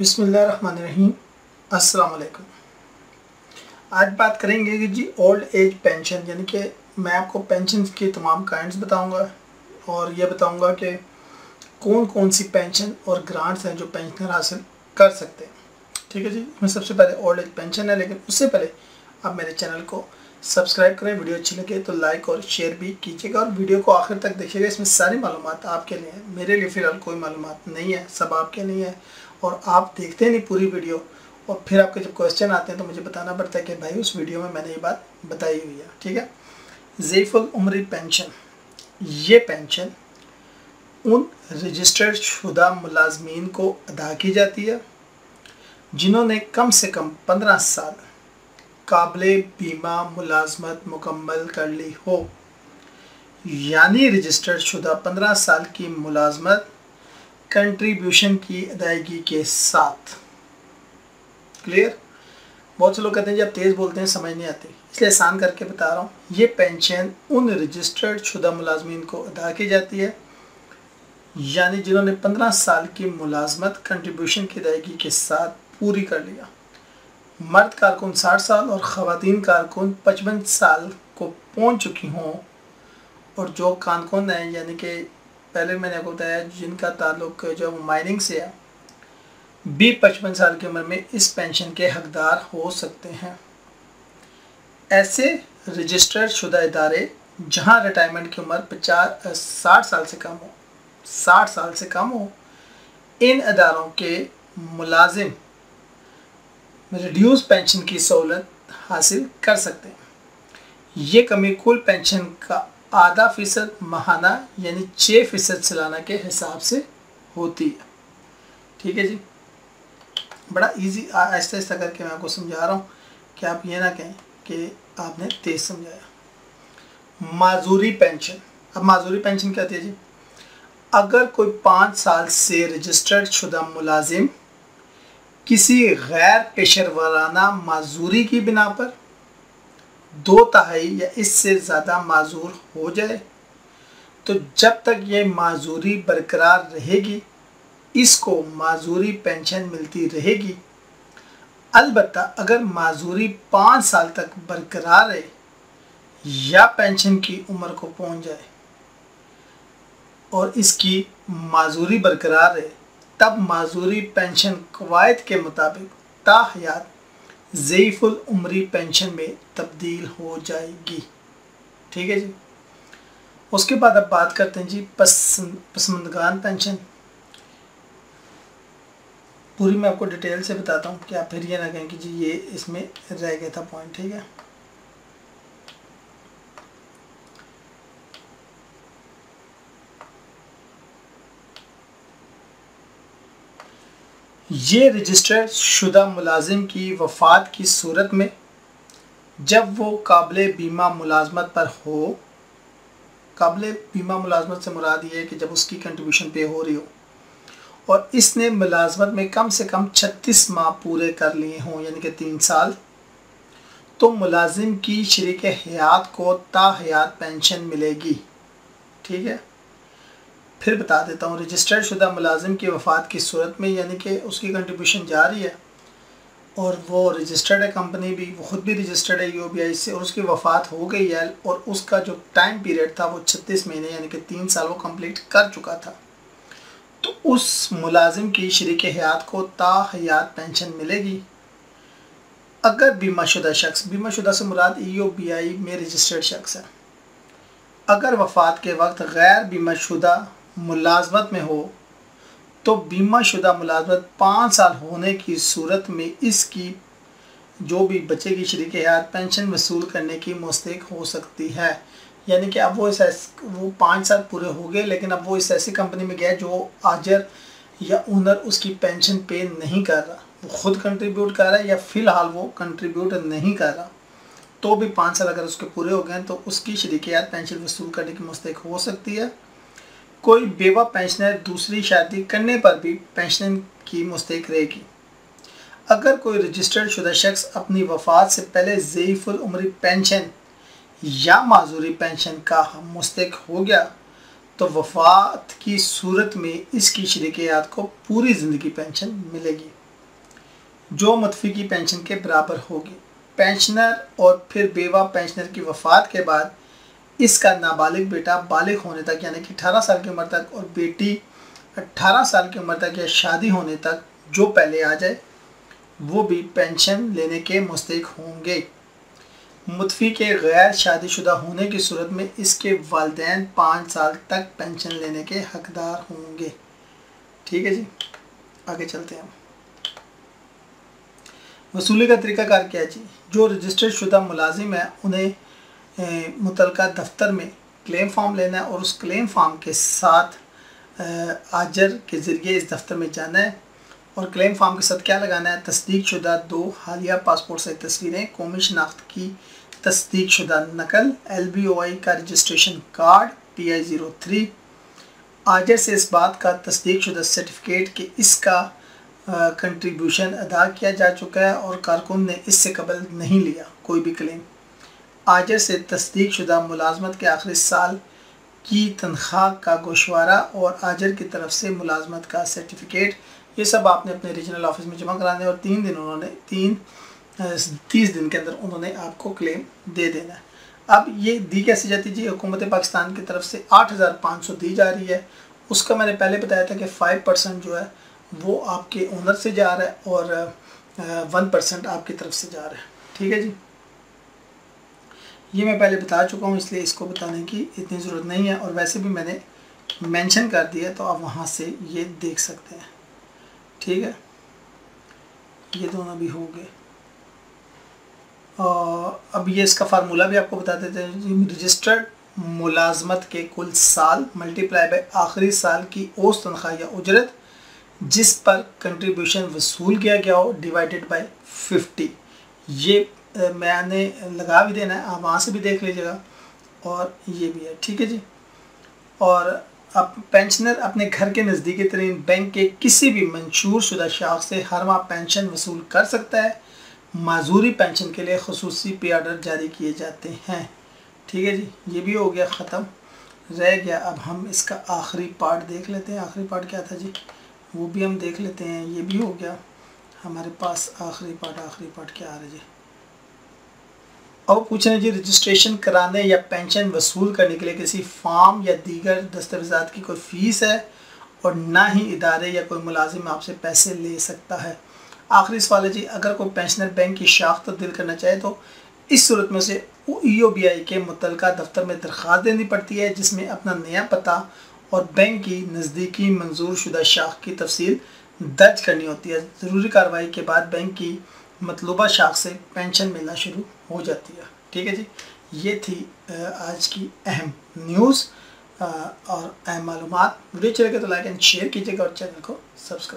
बिस्मिल्लाहिर्रहमानिर्रहीम। अस्सलाम वालेकुम। आज बात करेंगे कि जी ओल्ड एज पेंशन, यानी कि मैं आपको पेंशन के तमाम काइंड्स बताऊंगा और ये बताऊंगा कि कौन कौन सी पेंशन और ग्रांट्स हैं जो पेंशनर हासिल कर सकते हैं। ठीक है जी। मैं सबसे पहले ओल्ड एज पेंशन है, लेकिन उससे पहले आप मेरे चैनल को सब्सक्राइब करें। वीडियो अच्छी लगे तो लाइक और शेयर भी कीजिएगा और वीडियो को आखिर तक देखिएगा। इसमें सारी मालूमात आपके लिए है, मेरे लिए फ़िलहाल कोई मालूमात नहीं है, सब आपके लिए है। और आप देखते नहीं पूरी वीडियो और फिर आपके जब क्वेश्चन आते हैं तो मुझे बताना पड़ता है कि भाई उस वीडियो में मैंने ये बात बताई हुई है। ठीक है। ज़ैफ़ुल उम्री पेंशन, ये पेंशन उन रजिस्टर्ड शुदा मुलाजमीन को अदा की जाती है जिन्होंने कम से कम 15 साल काबिले बीमा मुलाजमत मुकम्मल कर ली हो। यानी रजिस्टर्ड शुदा 15 साल की मुलाजमत कंट्रीब्यूशन की अदायगी के साथ। क्लियर। बहुत से लोग कहते हैं जी आप तेज़ बोलते हैं समझ नहीं आती, इसलिए आसान करके बता रहा हूँ। ये पेंशन उन रजिस्टर्ड शुदा मुलाजमीन को अदा की जाती है यानी जिन्होंने 15 साल की मुलाजमत कंट्रीब्यूशन की अदायगी के साथ पूरी कर लिया। मर्द कारकुन 60 साल और ख़वातीन कारकुन 55 साल को पहुँच चुकी हों, और जो कारकुन हैं यानी कि पहले मैंने आपको बताया जिनका ताल्लुक जो माइनिंग से है, भी 55 साल की उम्र में इस पेंशन के हकदार हो सकते हैं। ऐसे रजिस्टर्ड शुदा इदारे जहां रिटायरमेंट की उम्र 60 साल से कम हो, 60 साल से कम हो, इन अदारों के मुलाजिम रिड्यूस पेंशन की सहूलत हासिल कर सकते हैं। ये कमी कुल पेंशन का आधा फ़ीसद माहाना यानी 6% सालाना के हिसाब से होती है। ठीक है जी। बड़ा इजी आहिस्ता आहिस्ता करके मैं आपको समझा रहा हूँ कि आप ये ना कहें कि आपने तेज़ समझाया। माजूरी पेंशन। अब माजूरी पेंशन क्या होती है जी? अगर कोई 5 साल से रजिस्टर्ड शुदा मुलाजिम किसी गैर पेशर वाराना माजूरी की बिना पर 2/3 या इससे ज़्यादा माजूर हो जाए तो जब तक ये माजूरी बरकरार रहेगी इसको माजूरी पेंशन मिलती रहेगी। अलबत्ता अगर माजूरी 5 साल तक बरकरार रहे या पेंशन की उम्र को पहुंच जाए और इसकी माजूरी बरकरार रहे तब माजूरी पेंशन कवायद के मुताबिक ताहयात ज़ैफ़ुल उम्री पेंशन में तब्दील हो जाएगी। ठीक है जी। उसके बाद अब बात करते हैं जी पसमानदगान पेंशन। पूरी मैं आपको डिटेल से बताता हूँ कि आप फिर ये ना कहें कि जी ये इसमें रह गया था पॉइंट। ठीक है। ये रजिस्टर्ड शुदा मुलाजिम की वफ़ात की सूरत में जब वो काबिले बीमा मुलाजमत पर हो, काबिले बीमा मुलाजमत से मुराद ये है कि जब उसकी कंट्रीब्यूशन पे हो रही हो और इसने मुलाजमत में कम से कम 36 माह पूरे कर लिए हों यानी कि 3 साल, तो मुलाजिम की शरीक हयात को ताहयात पेंशन मिलेगी। ठीक है। फिर बता देता हूँ। रजिस्टर्ड शुदा मुलाजिम की वफ़ात की सूरत में यानी कि उसकी कंट्रीब्यूशन जा रही है और वो रजिस्टर्ड है, कंपनी भी, वो ख़ुद भी रजिस्टर्ड है UBI से, और उसकी वफ़ात हो गई है और उसका जो टाइम पीरियड था वो 36 महीने यानी कि 3 साल वो कंप्लीट कर चुका था, तो उस मुलाजिम की शरीक हयात को ताहयात पेंशन मिलेगी। अगर बीमाशुदा शख्स, बीमाशुदा से मुराद EOBI में रजिस्टर्ड शख्स है, अगर वफ़ात के वक्त गैर बीमाशुदा मुलाजमत में हो तो बीमाशुदा मुलाजमत 5 साल होने की सूरत में इसकी जो भी बचेगी शरीक हयात पेंशन वसूल करने की मुस्तहिक हो सकती है। यानी कि अब वो 5 साल पूरे हो गए, लेकिन अब वो इस ऐसी कंपनी में गया जो आजर या ओनर उसकी पेंशन पे नहीं कर रहा, वो ख़ुद कंट्रीब्यूट कर रहा है या फ़िलहाल वो कंट्रीब्यूट नहीं कर रहा, तो भी 5 साल अगर उसके पूरे हो गए तो उसकी शरीक हयात पेंशन वसूल करने की मुस्तहिक हो सकती है। कोई बेवा पेंशनर दूसरी शादी करने पर भी पेंशन की मुस्तहिक रहेगी। अगर कोई रजिस्टर्ड शुदा शख्स अपनी वफ़ात से पहले ज़ैफ़ुल उम्री पेंशन या माजूरी पेंशन का मुस्तहिक हो गया तो वफ़ात की सूरत में इसकी शरीक हयात को पूरी ज़िंदगी पेंशन मिलेगी। जो मुतफ़ी की पेंशन के बराबर होगी। पेंशनर और फिर बेवा पेंशनर की वफ़ात के बाद इसका नाबालिग बेटा बालिग होने तक यानी कि 18 साल की उम्र तक और बेटी 18 साल की उम्र तक या शादी होने तक जो पहले आ जाए वो भी पेंशन लेने के मुस्तहिक होंगे। मुतफ़ी के गैर शादीशुदा होने की सूरत में इसके वालिदैन 5 साल तक पेंशन लेने के हकदार होंगे। ठीक है जी, आगे चलते हैं। वसूली का तरीक़ाकार क्या है जी? जो रजिस्टर्ड शुदा मुलाजिम है उन्हें मुतलका दफ्तर में क्लेम फार्म लेना है और उस क्लेम फार्म के साथ आजर के ज़रिए इस दफ्तर में जाना है और क्लेम फार्म के साथ क्या लगाना है? तस्दीक शुदा 2 हालिया पासपोर्ट से तस्वीरें, कौमी शनाख्त की तस्दीक शुदा नकल, LBOI का रजिस्ट्रेशन कार्ड TI-03, आजर से इस बात का तस्दीक शुदा सर्टिफिकेट कि इसका कंट्रीब्यूशन अदा किया जा चुका है और कारकुन ने इससे कबल नहीं लिया कोई भी क्लेम। आजर से तस्दीक शुदा मुलाजमत के आखिरी साल की तनख्वाह का गोशवारा और आजर की तरफ से मुलाजमत का सर्टिफिकेट, ये सब आपने अपने रीजनल ऑफिस में जमा कराने और 30 दिन के अंदर उन्होंने आपको क्लेम दे देना है। अब ये दी कैसे जाती जी? हुकूमत पाकिस्तान की तरफ से 8500 दी जा रही है। उसका मैंने पहले बताया था कि 5% जो है वो आपके ओनर से जा रहा है और 1% आपकी तरफ से जा रहा है। ठीक है जी, ये मैं पहले बता चुका हूँ इसलिए इसको बताने की इतनी ज़रूरत नहीं है और वैसे भी मैंने मेंशन कर दिया तो आप वहाँ से ये देख सकते हैं। ठीक है, ये दोनों भी हो गए और अब ये इसका फार्मूला भी आपको बता देते हैं। रजिस्टर्ड मुलाजमत के कुल साल मल्टीप्लाई बाय आखिरी साल की औसत तनख्वाह या उजरत जिस पर कंट्रीब्यूशन वसूल किया गया हो डिवाइडेड बाय 50। ये मैंने लगा भी देना है, आप वहाँ से भी देख लीजिएगा और ये भी है। ठीक है जी, और अब पेंशनर अपने घर के नज़दीकी तरीन बैंक के किसी भी मंशूर शुदा शाख से हर माह पेंशन वसूल कर सकता है। माजूरी पेंशन के लिए खुसूसी पे ऑर्डर जारी किए जाते हैं। ठीक है जी, ये भी हो गया ख़त्म। रह गया अब हम इसका आखिरी पार्ट देख लेते हैं। आखिरी पार्ट क्या था जी, वो भी हम देख लेते हैं। ये भी हो गया हमारे पास आखिरी पार्ट क्या आ रहा है जी? अब पूछ रहे हैं जी, रजिस्ट्रेशन कराने या पेंशन वसूल करने के लिए किसी फॉर्म या दीगर दस्तावेज़ात की कोई फ़ीस है और ना ही इदारे या कोई मुलाजिम आपसे पैसे ले सकता है। आखिरी सवाल है जी, अगर कोई पेंशनर बैंक की शाख तब्दील करना चाहे तो इस सूरत में से EOBI के मुतलका दफ्तर में दरख्वास्त देनी पड़ती है जिसमें अपना नया पता और बैंक की नज़दीकी मंजूर शुदा शाख की तफसील दर्ज करनी होती है। ज़रूरी कार्रवाई के बाद बैंक की मतलूबा शाख से पेंशन मिलना शुरू हो जाती है। ठीक है जी, ये थी आज की अहम न्यूज़ और अहम मालूमात। वीडियो चले तो लाइक एंड शेयर कीजिएगा और चैनल को सब्सक्राइब